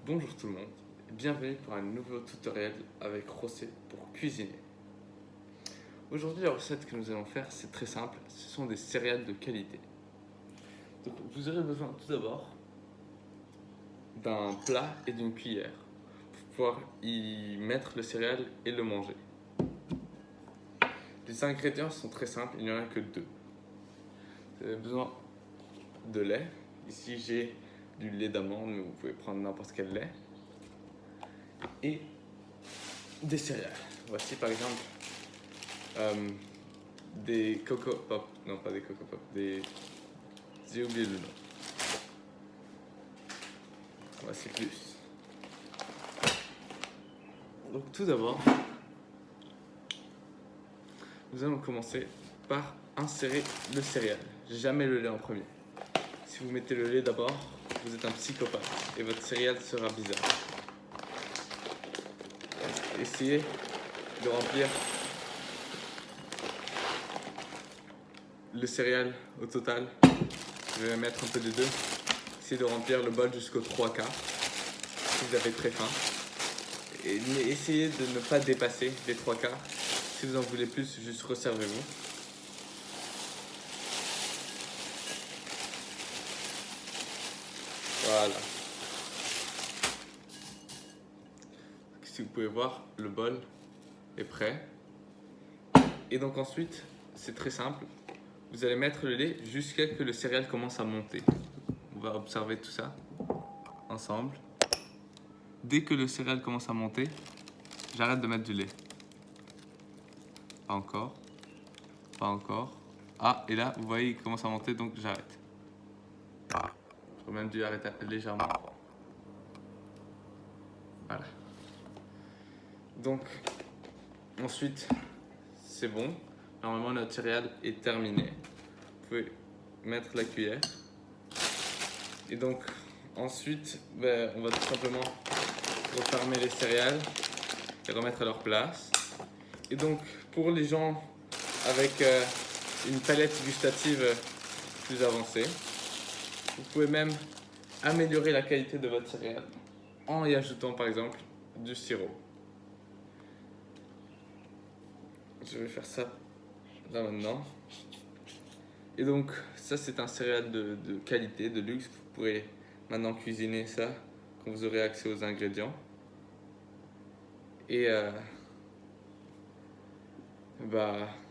Bonjour tout le monde, bienvenue pour un nouveau tutoriel avec José pour cuisiner. Aujourd'hui la recette que nous allons faire c'est très simple, ce sont des céréales de qualité. Donc vous aurez besoin tout d'abord d'un plat et d'une cuillère pour pouvoir y mettre le céréale et le manger. Les ingrédients sont très simples, il n'y en a que deux. Vous avez besoin de lait, ici j'ai du lait d'amande mais vous pouvez prendre n'importe quel lait. Et des céréales. Voici par exemple des Coco Pop. Non, pas des Coco Pop, des. J'ai oublié le nom. Voici plus. Donc, tout d'abord, nous allons commencer par insérer le céréal. Jamais le lait en premier. Si vous mettez le lait d'abord, vous êtes un psychopathe et votre céréale sera bizarre. Essayez de remplir le céréal au total. Je vais mettre un peu de deux. Essayez de remplir le bol jusqu'aux 3/4 si vous avez très faim. Et essayez de ne pas dépasser les 3/4. Si vous en voulez plus, juste resservez-vous. Voilà. Si vous pouvez voir, le bol est prêt. Et donc ensuite, c'est très simple. Vous allez mettre le lait jusqu'à ce que le céréal commence à monter. On va observer tout ça ensemble. Dès que le céréal commence à monter, j'arrête de mettre du lait. Pas encore. Pas encore. Ah, et là, vous voyez, il commence à monter, donc j'arrête. J'aurais même dû arrêter légèrement. Voilà. Donc, ensuite, c'est bon. Normalement, notre céréale est terminée. Vous pouvez mettre la cuillère. Et donc, ensuite, on va tout simplement refermer les céréales et remettre à leur place. Et donc, pour les gens avec une palette gustative plus avancée, vous pouvez même améliorer la qualité de votre céréale en y ajoutant par exemple du sirop. Je vais faire ça là maintenant. Et donc, ça c'est un céréal de qualité, de luxe. Vous pourrez maintenant cuisiner ça quand vous aurez accès aux ingrédients. Et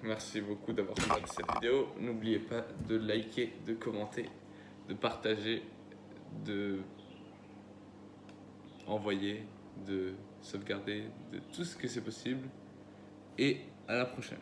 merci beaucoup d'avoir regardé cette vidéo. N'oubliez pas de liker, de commenter, de partager, de envoyer, de sauvegarder, de tout ce que c'est possible. Et à la prochaine.